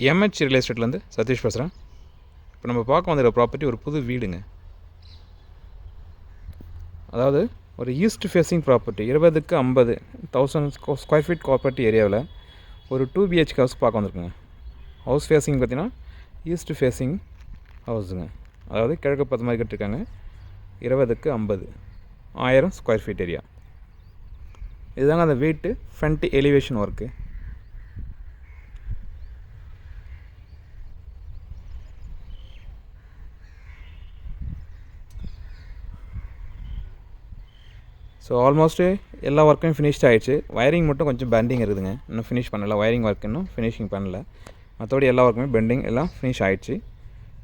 MH real எஸ்டேட்லேருந்து Satish பேசுகிறேன். இப்போ நம்ம பார்க்க வந்துடுற ப்ராப்பர்ட்டி ஒரு புது வீடுங்க. அதாவது ஒரு east facing property 20-50 square feet property ஏரியாவில் ஒரு 2 BHK ஹவுஸ் பார்க்க வந்துருக்குங்க. ஹவுஸ் ஃபேஸிங் பார்த்தீங்கன்னா ஈஸ்ட் ஃபேஸிங் ஹவுஸுங்க. அதாவது கிழக்கு பார்த்த மாதிரி கட்டிருக்காங்க. 20-50 ஸ்கொயர் ஃபீட் ஏரியா. இதுதாங்க அந்த வீட்டு front elevation work. So almost எல்லா ஒர்க்கும் ஃபினிஷ்ட் ஆகிடுச்சு. வயரிங் மட்டும் கொஞ்சம் பெண்டிங் இருக்குதுங்க, இன்னும் ஃபினிஷ் பண்ணல. வயரிங் ஒர்க் இன்னும் ஃபினிஷிங் பண்ணல. மற்றபடி எல்லா ஒர்க்குமே பெண்டிங் எல்லாம் ஃபினிஷ் ஆகிடுச்சு.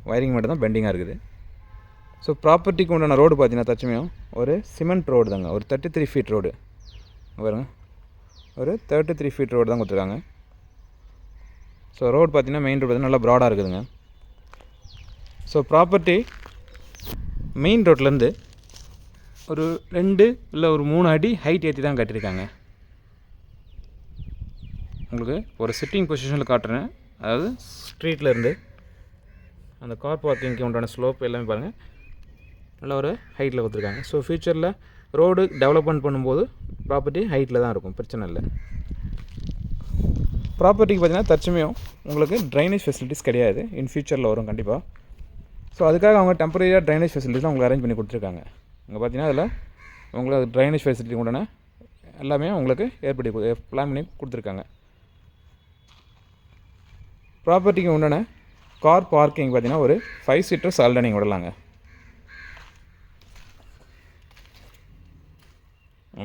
வயரிங் மட்டும் தான் பெண்டிங்காக இருக்குது. ஸோ ப்ராப்பர்ட்டிக்கு உண்டான ரோடு பார்த்தீங்கன்னா தச்சுமையும் ஒரு சிமெண்ட் ரோடு தாங்க. ஒரு 33 ஃபீட் ரோடு பாருங்க. ஒரு 33 ஃபீட் ரோடு தான் கொடுத்துருக்காங்க. ஸோ ரோடு பார்த்தீங்கன்னா மெயின் ரோடு பார்த்தீங்கன்னா நல்லா ப்ராடாக இருக்குதுங்க. ஸோ ப்ராப்பர்ட்டி மெயின் ரோட்லேருந்து ஒரு 2 இல்லை ஒரு 3 அடி ஹைட் ஏற்றி தான் கட்டியிருக்காங்க. உங்களுக்கு ஒரு சிட்டிங் பொசிஷனில் காட்டுறேன். அதாவது ஸ்ட்ரீட்டில் இருந்து அந்த கார் பார்க்கிங்க்கு உண்டான ஸ்லோப் எல்லாமே பாருங்கள், நல்லா ஒரு ஹைட்டில் கொடுத்துருக்காங்க. ஸோ ஃப்யூச்சரில் ரோடு டெவலப்மெண்ட் பண்ணும்போது ப்ராப்பர்ட்டி ஹைட்டில் தான் இருக்கும், பிரச்சனை இல்லை. ப்ராப்பர்ட்டிக்கு பார்த்திங்கன்னா தற்சமயம் உங்களுக்கு ட்ரைனேஜ் ஃபெசிலிட்டிஸ் கிடையாது, இன் ஃப்யூச்சரில் வரும் கண்டிப்பாக. ஸோ அதுக்காக அவங்க டெம்பரரியாக ட்ரைனேஜ் ஃபெசிலிட்டிஸ்லாம் உங்களுக்கு அரேஞ்ச் பண்ணி கொடுத்துருக்காங்க. இங்கே பார்த்தீங்கன்னா அதில் உங்களுக்கு ட்ரைனேஜ் ஃபெசிலிட்டி உண்டான எல்லாமே உங்களுக்கு ஏற்படுத்தி பிளான் பண்ணி கொடுத்துருக்காங்க. ப்ராப்பர்ட்டிக்கு உண்டான கார் பார்க்கிங் பார்த்தீங்கன்னா ஒரு 5 சீட்டர் சால்டனிங் விடலாங்க.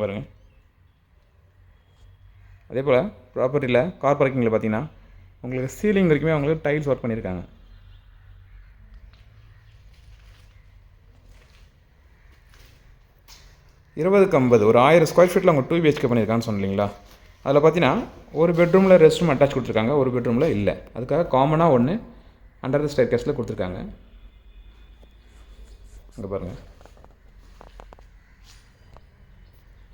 பாருங்க. அதே போல் ப்ராப்பர்ட்டியில் கார் பார்க்கிங்கில் பார்த்தீங்கன்னா உங்களுக்கு சீலிங் வரைக்குமே அவங்களுக்கு டைல்ஸ் ஒர்க் பண்ணியிருக்காங்க. ஒரு 1000 ஸ்கொயர் ஃபீட்டில் அவங்க 2 BHK பண்ணியிருக்கான்னு சொன்னீங்களா. அதில் பார்த்தீங்கன்னா ஒரு பெட்ரூமில் ரெஸ்ட் ரூம் அட்டாச் கொடுத்துருக்காங்க, ஒரு பெட்ரூமில் இல்லை. அதுக்காக காமனாக ஒன்று அண்டர் த ஸ்டேர்கேஸில் கொடுத்துருக்காங்க. அங்கே பாருங்கள்,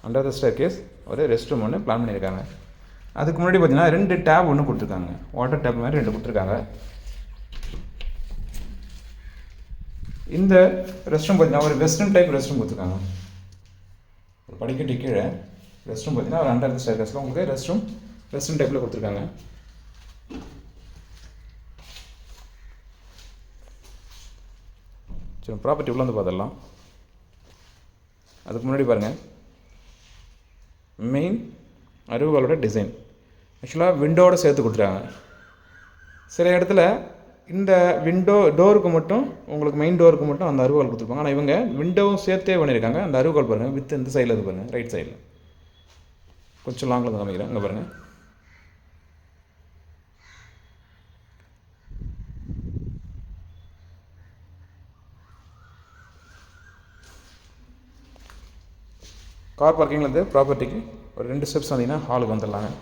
அண்டர் த ஸ்டேர்கேஸ் ஒரு ரெஸ்ட் ரூம் ஒன்று பிளான் பண்ணியிருக்காங்க. அதுக்கு முன்னாடி பார்த்தீங்கன்னா 2 டேப் ஒன்று கொடுத்துருக்காங்க, வாட்டர் டேப் மாதிரி 2 கொடுத்துருக்காங்க. இந்த ரெஸ்ட் ரூம் பார்த்தீங்கன்னா ஒரு வெஸ்டர்ன் டைப் ரெஸ்ட் ரூம் கொடுத்துருக்காங்க. ஒரு படிக்கட்டு கீழே ரெஸ்ட் ரூம் பார்த்தீங்கன்னா ஒரு அண்டர் த ஸ்டேர்கேஸில் உங்களுக்கு ரெஸ்ட் ரூம் வெஸ்டர்ன் டைப்பில் கொடுத்துருக்காங்க. சரி, ப்ராப்பர்ட்டி உள்ள வந்து பார்த்துடலாம். அதுக்கு முன்னாடி பாருங்கள், மெயின் அருவாளோட டிசைன் ஆக்சுவலாக விண்டோவோடு சேர்த்து கொடுத்துருக்காங்க. சில இடத்துல இந்த விண்டோ டோருக்கு மட்டும் உங்களுக்கு மெயின் டோருக்கு மட்டும் அந்த அருவாள் கொடுத்துருப்பாங்க. ஆனால் இவங்க விண்டோவும் சேர்த்தே பண்ணியிருக்காங்க. அந்த அருவாள் பாருங்கள், வித் இந்த சைடில் இது பாருங்கள், ரைட் சைடில் கொஞ்சம் லாங்கில் தான் காமிக்கிறேன். இங்கே பாருங்கள், கார் பார்க்கிங்லேருந்து ப்ராப்பர்ட்டிக்கு ஒரு 2 ஸ்டெப்ஸ் வந்தீங்கன்னா ஹாலுக்கு வந்துடலாங்க.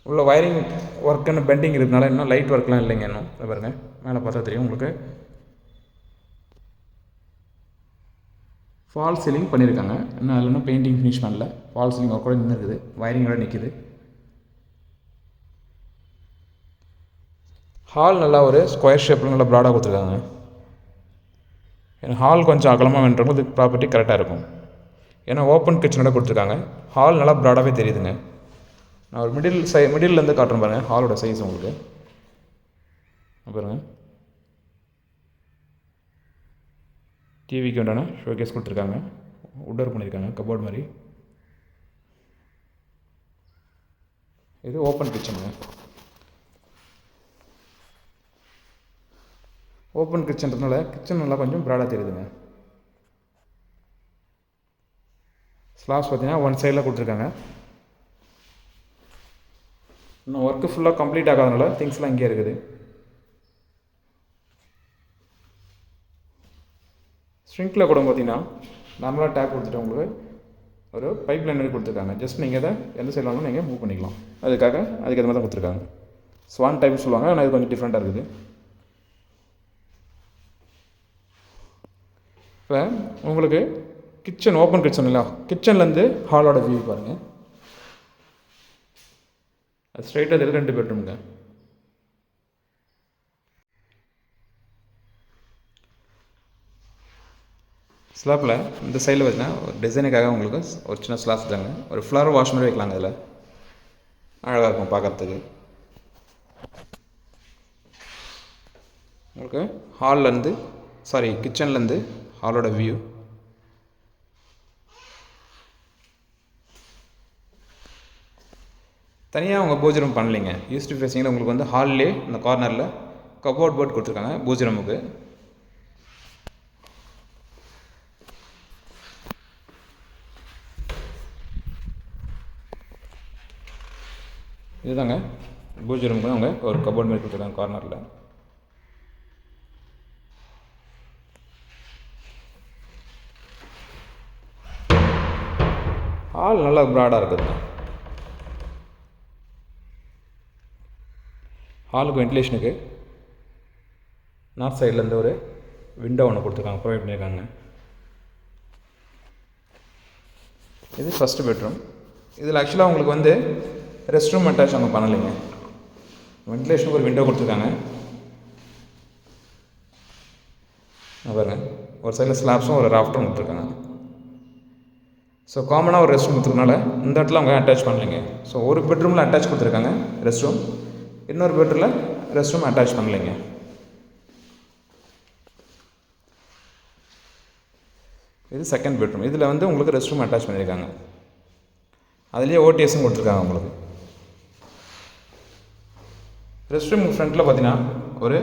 உள்ள வயரிங் ஒர்க்குன்னு பெண்டிங் இருக்கிறதுனால இன்னும் லைட் ஒர்க்லாம் இல்லைங்க. இன்னும் பாருங்கள், மேலே பார்த்தா தெரியும் உங்களுக்கு. ஃபால் சீலிங் பண்ணியிருக்காங்க, இன்னும் அதில் இன்னும் பெயிண்டிங் ஃபினிஷ் பண்ணல. ஃபால் சீலிங் ஒர்க் கூட நின்று இருக்குது, வயரிங்கோட நிற்கிது. ஹால் நல்லா ஒரு ஸ்கொயர் ஷேப்பில் நல்லா ப்ராடாக கொடுத்துருக்காங்க. ஏன்னா ஹால் கொஞ்சம் அகலமாக வேணுறவங்க இது ப்ராப்பர்ட்டி கரெக்டாக இருக்கும். ஏன்னா ஓப்பன் கிச்சனோட கொடுத்துருக்காங்க. ஹால் நல்லா ப்ராடாகவே தெரியுதுங்க. நான் ஒரு மிடில்லேருந்து காட்டுறேன் பாருங்கள் ஹாலோட சைஸ் உங்களுக்கு. பாருங்கள், டிவிக்கு உண்டான ஷோகேஸ் கொடுத்துருக்காங்க, உட் பண்ணியிருக்காங்க கபோர்ட் மாதிரி. இது ஓப்பன் கிச்சனுங்க. ஓப்பன் கிச்சன்றதுனால கிச்சன் நல்லா கொஞ்சம் ப்ராடாக தெரியுதுங்க. ஸ்லாப்ஸ் பார்த்தீங்கன்னா ஒன் சைடில் கொடுத்துருக்காங்க. இன்னும் ஒர்க்கு ஃபுல்லாக கம்ப்ளீட் ஆகாதனால திங்ஸ்லாம் இங்கே இருக்குது. ஸ்ட்ரிங்கில் கூட பார்த்தீங்கன்னா நார்மலாக டேப் கொடுத்துட்டு உங்களுக்கு ஒரு பைப் லைன் மாதிரி கொடுத்துருக்காங்க. ஜஸ்ட் நீங்கள் அதை எந்த சைடில் வாங்கணும் நீங்கள் மூவ் பண்ணிக்கலாம். அதுக்கு ஏற்ற மாதிரி தான் கொடுத்துருக்காங்க. ஸ்வான் டைப் சொல்லுவாங்க, ஆனால் இது கொஞ்சம் டிஃப்ரெண்ட்டாக இருக்குது. இப்போ உங்களுக்கு கிச்சன் ஓப்பன் கிச்சன் இல்லை, கிச்சன்லேருந்து ஹாலோட வியூ பாருங்கள். அது ஸ்ட்ரைட்டாக இருக்குது 2 பெட்ரூமுங்க. ஸ்லாப்பில் இந்த சைடில் பார்த்தீங்கன்னா ஒரு டிசைனுக்காக உங்களுக்கு ஒரு சின்ன ஸ்லாப் தாங்க. ஒரு ஃப்ளவர் வாஷ் மாதிரி வைக்கலாங்க. அதில் அழகாக இருக்கும் பார்க்குறதுக்கு. உங்களுக்கு ஹால்லேருந்து கிச்சன்லேருந்து ஹாலோட வியூ. தனியாக அவங்க பூஜை ரூம் பண்ணலைங்க. ஈஸ்ட் ஃபேஸிங்கில் உங்களுக்கு வந்து ஹால்லே இந்த கார்னரில் கபோர்ட் போர்ட் கொடுத்துருக்காங்க பூஜை ரூமுக்கு. இதுதாங்க பூஜை ரூமுக்கு அவங்க ஒரு கபோர்ட் மாதிரி கொடுத்துருக்காங்க கார்னரில். ஹால் நல்லா ப்ராடாக இருக்குதுங்க. ஹாலுக்கு வென்டிலேஷனுக்கு நார்த் சைட்லேருந்து ஒரு விண்டோ ஒன்று கொடுத்துருக்காங்க, ப்ரொவைட் பண்ணியிருக்காங்க. இது ஃபஸ்ட்டு பெட்ரூம். இதில் ஆக்சுவலாக உங்களுக்கு வந்து ரெஸ்ட் ரூம் அட்டாச் அவங்க பண்ணலைங்க. வென்டிலேஷனுக்கு ஒரு விண்டோ கொடுத்துருக்காங்க. பாருங்க, ஒரு சைடில் ஸ்லாப்ஸும் ஒரு ராஃப்டரும் கொடுத்துருக்காங்க. ஸோ காமனாக ஒரு ரெஸ்ட் ரூம் கொடுத்துருக்கனால இந்த இடத்துல அவங்க அட்டாச் பண்ணலைங்க. ஸோ ஒரு பெட்ரூமில் அட்டாச் கொடுத்துருக்காங்க ரெஸ்ட் ரூம், இன்னொரு பெட்ரூமில் ரெஸ்ட் ரூம் அட்டாச் பண்ணலைங்க. இது செகண்ட் பெட்ரூம். இதில் வந்து உங்களுக்கு ரெஸ்ட் ரூம் அட்டாச் பண்ணியிருக்காங்க. அதுலேயே ஓடிஎஸும் கொடுத்துருக்காங்க உங்களுக்கு. ரெஸ்ட் ரூம் ஃப்ரண்ட்டில் பார்த்தீங்கன்னா ஒரு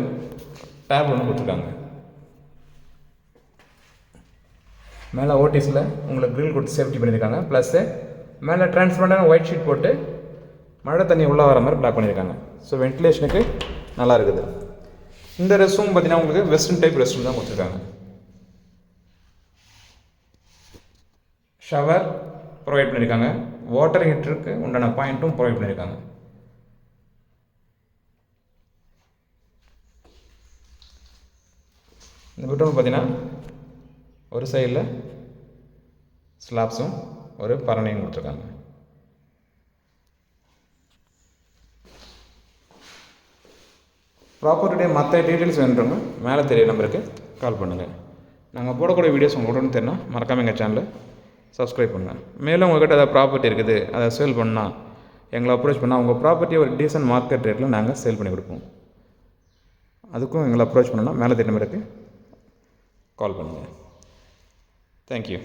டேப் ஒன்று கொடுத்துருக்காங்க. மேலே ஓடிஎஸில் உங்களுக்கு க்ரில் கொடுத்து சேஃப்டி பண்ணியிருக்காங்க. ப்ளஸ்ஸு மேலே டிரான்ஸ்பரண்டான ஒயிட் ஷீட் போட்டு மழை தண்ணி உள்ளே வர மாதிரி பிளாக் பண்ணியிருக்காங்க. ஸோ வென்டிலேஷனுக்கு நல்லா இருக்குது. இந்த ரெஸ்ட் ரூம் பார்த்தீங்கன்னா உங்களுக்கு வெஸ்டர்ன் டைப் ரெஸ்ட் ரூம் தான் கொடுத்துருக்காங்க. ஷவர் ப்ரொவைட் பண்ணியிருக்காங்க. வாட்டர் ஹீட்டருக்கு உண்டான பாயிண்ட்டும் ப்ரொவைட் பண்ணியிருக்காங்க. இந்த பெட்ரூம் பார்த்தீங்கன்னா ஒரு சைடில் ஸ்லாப்ஸும் ஒரு பரணையும் கொடுத்துருக்காங்க. ப்ராப்பர்ட்டியுடைய மற்ற டீட்டெயில்ஸ் வேணுன்றவங்க மேலே தெரிய நம்பருக்கு கால் பண்ணுங்கள். நாங்கள் போடக்கூடிய வீடியோஸ் உங்களுக்கு உடனே தெரினா மறக்காமல் எங்கள் சேனலை சப்ஸ்கிரைப் பண்ணுங்கள். மேலும் உங்கள்கிட்ட ஏதாவது ப்ராப்பர்ட்டி இருக்குது, அதை சேல் பண்ணால் எங்களை அப்ரோச் பண்ணால் உங்கள் ப்ராப்பர்ட்டியை ஒரு டீசன்ட் மார்க்கெட் ரேட்டில் நாங்கள் சேல் பண்ணி கொடுப்போம். அதுக்கும் எங்களை அப்ரோச் பண்ணோன்னா மேலே தெரிய நம்பருக்கு கால் பண்ணுங்கள். Thank you.